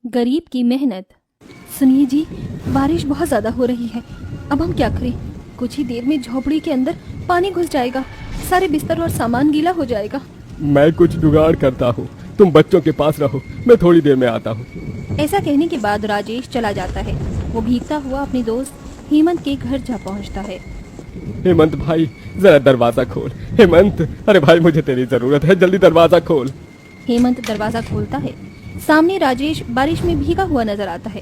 गरीब की मेहनत। सुनिए जी, बारिश बहुत ज्यादा हो रही है। अब हम क्या करें? कुछ ही देर में झोपड़ी के अंदर पानी घुस जाएगा, सारे बिस्तर और सामान गीला हो जाएगा। मैं कुछ जुगाड़ करता हूँ, तुम बच्चों के पास रहो, मैं थोड़ी देर में आता हूँ। ऐसा कहने के बाद राजेश चला जाता है। वो भीगता हुआ अपने दोस्त हेमंत के घर जा पहुंचता है। हेमंत भाई, जरा दरवाजा खोल। हेमंत, अरे भाई मुझे तेरी जरूरत है, जल्दी दरवाजा खोल। हेमंत दरवाजा खोलता है। सामने राजेश बारिश में भीगा हुआ नजर आता है।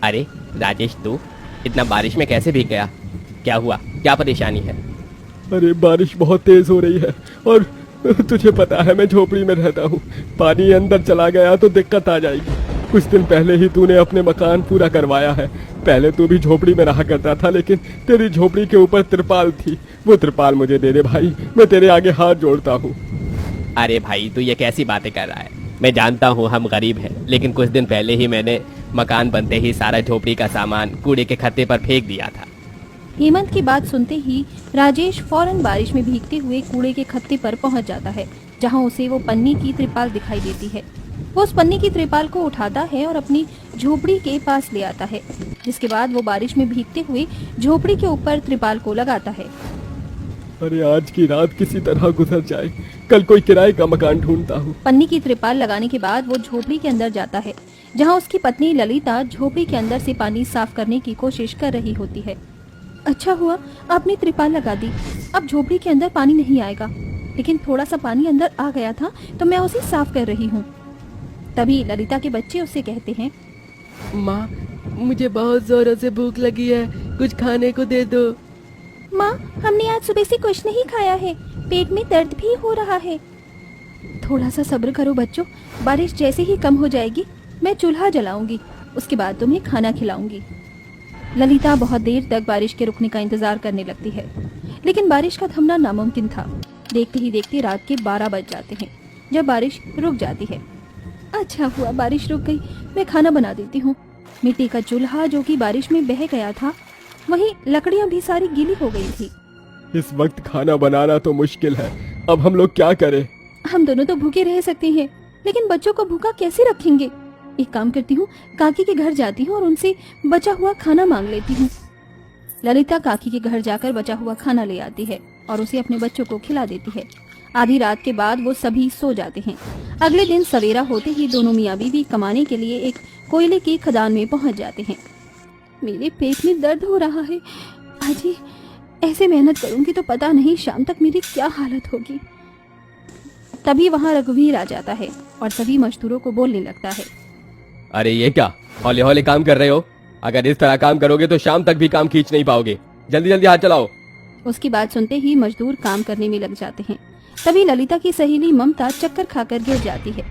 अरे राजेश, तू इतना बारिश में कैसे भीग गया? क्या हुआ? क्या परेशानी है? अरे बारिश बहुत तेज हो रही है और तुझे पता है मैं झोपड़ी में रहता हूँ। पानी अंदर चला गया तो दिक्कत आ जाएगी। कुछ दिन पहले ही तूने अपने मकान पूरा करवाया है। पहले तू भी झोपड़ी में रहा करता था, लेकिन तेरी झोपड़ी के ऊपर तिरपाल थी। वो तिरपाल मुझे दे दे भाई, मैं तेरे आगे हाथ जोड़ता हूँ। अरे भाई, तू ये कैसी बातें कर रहा है? मैं जानता हूँ हम गरीब हैं, लेकिन कुछ दिन पहले ही मैंने मकान बनते ही सारा झोपड़ी का सामान कूड़े के खत्ते पर फेंक दिया था। हेमंत की बात सुनते ही राजेश फौरन बारिश में भीगते हुए कूड़े के खत्ते पर पहुंच जाता है, जहां उसे वो पन्नी की त्रिपाल दिखाई देती है। वो उस पन्नी की त्रिपाल को उठाता है और अपनी झोपड़ी के पास ले आता है, जिसके बाद वो बारिश में भीगते हुए झोपड़ी के ऊपर त्रिपाल को लगाता है। अरे आज की रात किसी तरह गुजर जाए, कल कोई किराए का मकान ढूंढता हूँ। पन्नी की त्रिपाल लगाने के बाद वो झोपड़ी के अंदर जाता है, जहां उसकी पत्नी ललिता झोपड़ी के अंदर से पानी साफ करने की कोशिश कर रही होती है। अच्छा हुआ आपने त्रिपाल लगा दी, अब झोपड़ी के अंदर पानी नहीं आएगा। लेकिन थोड़ा सा पानी अंदर आ गया था तो मैं उसे साफ कर रही हूँ। तभी ललिता के बच्चे उससे कहते हैं, माँ, मुझे बहुत जोरों से भूख लगी है, कुछ खाने को दे दो। माँ, हमने आज सुबह से कुछ नहीं खाया है, पेट में दर्द भी हो रहा है। थोड़ा सा सब्र करो बच्चों, बारिश जैसे ही कम हो जाएगी मैं चूल्हा जलाऊंगी, उसके बाद तुम्हें खाना खिलाऊंगी। ललिता बहुत देर तक बारिश के रुकने का इंतजार करने लगती है, लेकिन बारिश का थमना नामुमकिन था। देखते ही देखते रात के 12 बज जाते हैं जब बारिश रुक जाती है। अच्छा हुआ बारिश रुक गई, मैं खाना बना देती हूँ। मिट्टी का चूल्हा जो कि बारिश में बह गया था, वहीं लकड़ियाँ भी सारी गीली हो गई थी। इस वक्त खाना बनाना तो मुश्किल है, अब हम लोग क्या करें? हम दोनों तो भूखे रह सकते हैं, लेकिन बच्चों को भूखा कैसे रखेंगे? एक काम करती हूँ, काकी के घर जाती हूँ और उनसे बचा हुआ खाना मांग लेती हूँ। ललिता काकी के घर जाकर बचा हुआ खाना ले आती है और उसे अपने बच्चों को खिला देती है। आधी रात के बाद वो सभी सो जाते हैं। अगले दिन सवेरा होते ही दोनों मियाँ बीवी कमाने के लिए एक कोयले की खदान में पहुंच जाते हैं। मेरे पेट में दर्द हो रहा है, अजी ऐसे मेहनत करूंगी तो पता नहीं शाम तक मेरी क्या हालत होगी। तभी वहाँ रघुवीर आ जाता है और सभी मजदूरों को बोलने लगता है, अरे ये क्या हौले हौले काम कर रहे हो? अगर इस तरह काम करोगे तो शाम तक भी काम खींच नहीं पाओगे। जल्दी जल्दी हाथ चलाओ। उसकी बात सुनते ही मजदूर काम करने में लग जाते हैं। तभी ललिता की सहेली ममता चक्कर खाकर गिर जाती है।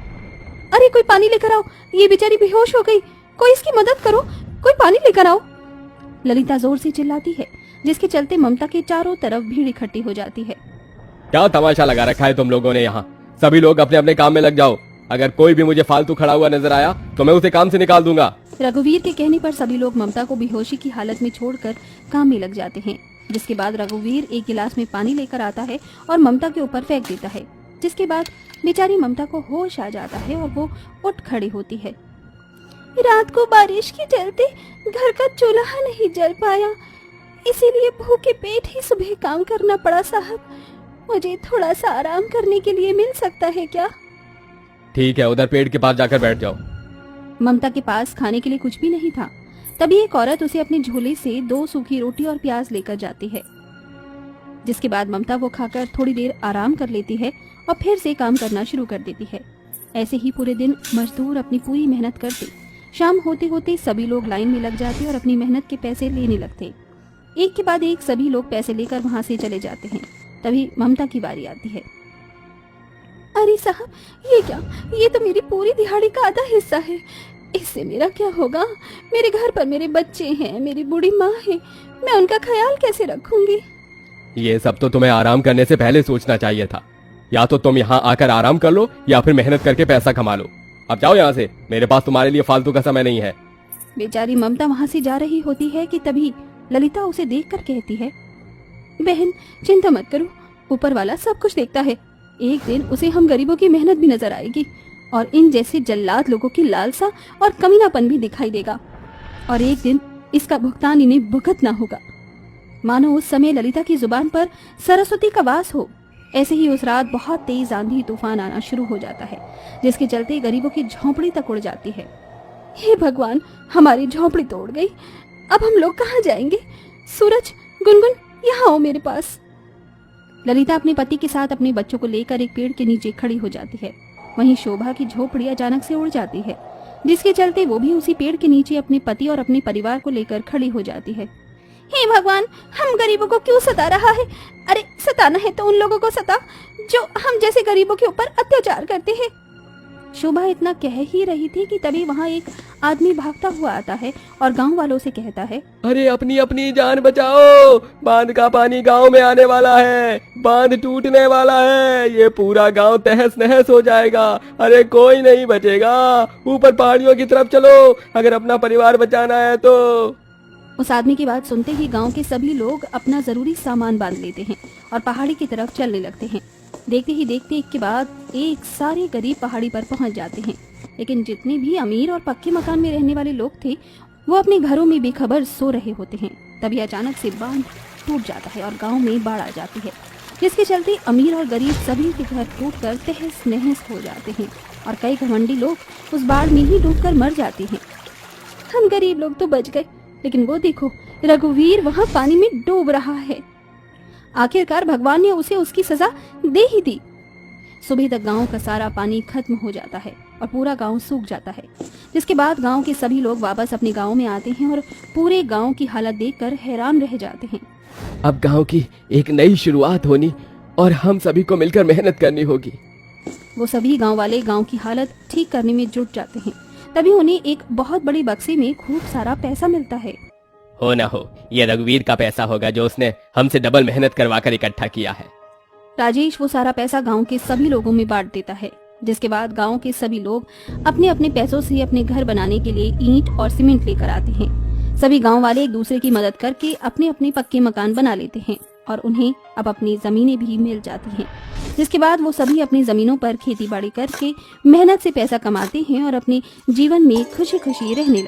अरे कोई पानी लेकर आओ, ये बेचारी बेहोश हो गई, कोई इसकी मदद करो, कोई पानी लेकर आओ। ललिता जोर से चिल्लाती है, जिसके चलते ममता के चारों तरफ भीड़ इकट्ठी हो जाती है। क्या तमाशा लगा रखा है तुम लोगों ने यहाँ? सभी लोग अपने अपने काम में लग जाओ। अगर कोई भी मुझे फालतू खड़ा हुआ नजर आया तो मैं उसे काम से निकाल दूंगा। रघुवीर के कहने पर सभी लोग ममता को बेहोशी की हालत में छोड़कर काम में लग जाते हैं। जिसके बाद रघुवीर एक गिलास में पानी लेकर आता है और ममता के ऊपर फेंक देता है, जिसके बाद बेचारी ममता को होश आ जाता है और वो उठ खड़ी होती है। रात को बारिश के चलते घर का चूल्हा नहीं जल पाया, इसीलिए भूखे पेट ही सुबह काम करना पड़ा साहब। मुझे थोड़ा सा आराम करने के लिए मिल सकता है क्या? ठीक है, उधर पेड़ के पास जाकर बैठ जाओ। ममता के पास खाने के लिए कुछ भी नहीं था। तभी एक औरत उसे अपने झोले से 2 सूखी रोटी और प्याज लेकर जाती है, जिसके बाद ममता वो खाकर थोड़ी देर आराम कर लेती है और फिर से काम करना शुरू कर देती है। ऐसे ही पूरे दिन मजदूर अपनी पूरी मेहनत करते। शाम होते होते सभी लोग लाइन में लग जाते और अपनी मेहनत के पैसे लेने लगते। एक के बाद एक सभी लोग पैसे लेकर वहां से चले जाते हैं। तभी ममता की बारी आती है। अरे साहब, ये क्या? ये तो मेरी पूरी दिहाड़ी का आधा हिस्सा है, इससे मेरा क्या होगा? मेरे घर पर मेरे बच्चे हैं, मेरी बूढ़ी माँ है, मैं उनका ख्याल कैसे रखूंगी? ये सब तो तुम्हें आराम करने से पहले सोचना चाहिए था। या तो तुम यहाँ आकर आराम कर लो या फिर मेहनत करके पैसा कमा लो। अब जाओ यहाँ से, मेरे पास तुम्हारे लिए फालतू का समय नहीं है। बेचारी ममता वहाँ से जा रही होती है कि तभी ललिता उसे देखकर कहती है, बहन चिंता मत करो, ऊपर वाला सब कुछ देखता है। एक दिन उसे हम गरीबों की मेहनत भी नजर आएगी। और इन जैसे जल्लाद लोगों की लालसा और कमीनापन भी दिखाई देगा और एक दिन इसका भुगतान इन्हें भुगतना होगा। मानो उस समय ललिता की जुबान पर सरस्वती का वास हो। ऐसे ही उस रात बहुत तेज आंधी तूफान आना शुरू हो जाता है, जिसके चलते गरीबों की झोंपड़ी तक उड़ जाती है। हे भगवान, हमारी झोंपड़ी तो उड़ गई, अब हम लोग कहाँ जाएंगे? सूरज, गुनगुन, यहाँ आओ मेरे पास। ललिता अपने पति के साथ अपने बच्चों को लेकर एक पेड़ के नीचे खड़ी हो जाती है। वहीं शोभा की झोपड़ी अचानक से उड़ जाती है, जिसके चलते वो भी उसी पेड़ के नीचे अपने पति और अपने परिवार को लेकर खड़ी हो जाती है। हे भगवान, हम गरीबों को क्यों सता रहा है? अरे सताना है तो उन लोगों को सता जो हम जैसे गरीबों के ऊपर अत्याचार करते हैं। शोभा इतना कह ही रही थी कि तभी वहाँ एक आदमी भागता हुआ आता है और गांव वालों से कहता है, अरे अपनी अपनी जान बचाओ, बांध का पानी गांव में आने वाला है, बांध टूटने वाला है, ये पूरा गांव तहस नहस हो जाएगा। अरे कोई नहीं बचेगा, ऊपर पहाड़ियों की तरफ चलो अगर अपना परिवार बचाना है तो। उस आदमी की बात सुनते ही गांव के सभी लोग अपना जरूरी सामान बांध लेते हैं और पहाड़ी की तरफ चलने लगते हैं। देखते ही देखते एक के बाद एक सारे गरीब पहाड़ी पर पहुंच जाते हैं, लेकिन जितने भी अमीर और पक्के मकान में रहने वाले लोग थे वो अपने घरों में बेखबर सो रहे होते हैं। तभी अचानक से बांध टूट जाता है और गांव में बाढ़ आ जाती है, जिसके चलते अमीर और गरीब सभी के घर टूटकर तहस नहस हो जाते हैं और कई घमंडी लोग उस बाढ़ में ही डूबकर मर जाते हैं। हम गरीब लोग तो बच गए, लेकिन वो देखो, रघुवीर वहाँ पानी में डूब रहा है। आखिरकार भगवान ने उसे उसकी सजा दे ही दी। सुबह तक गांव का सारा पानी खत्म हो जाता है और पूरा गांव सूख जाता है, जिसके बाद गांव के सभी लोग वापस अपने गांव में आते हैं और पूरे गांव की हालत देखकर हैरान रह जाते हैं। अब गांव की एक नई शुरुआत होनी और हम सभी को मिलकर मेहनत करनी होगी। वो सभी गांव वाले गांव की हालत ठीक करने में जुट जाते हैं। तभी उन्हें एक बहुत बड़ी बक्से में खूब सारा पैसा मिलता है। हो ना हो, ये रघुवीर का पैसा होगा जो उसने हमसे डबल मेहनत करवाकर इकट्ठा किया है। राजेश वो सारा पैसा गांव के सभी लोगों में बांट देता है, जिसके बाद गांव के सभी लोग अपने अपने पैसों से अपने घर बनाने के लिए ईंट और सीमेंट लेकर आते हैं। सभी गांव वाले एक दूसरे की मदद करके अपने अपने पक्के मकान बना लेते हैं और उन्हें अब अपनी जमीनें भी मिल जाती हैं, जिसके बाद वो सभी अपनी जमीनों पर खेती बाड़ी करके मेहनत से पैसा कमाते हैं और अपने जीवन में खुशी खुशी रहने लगते हैं।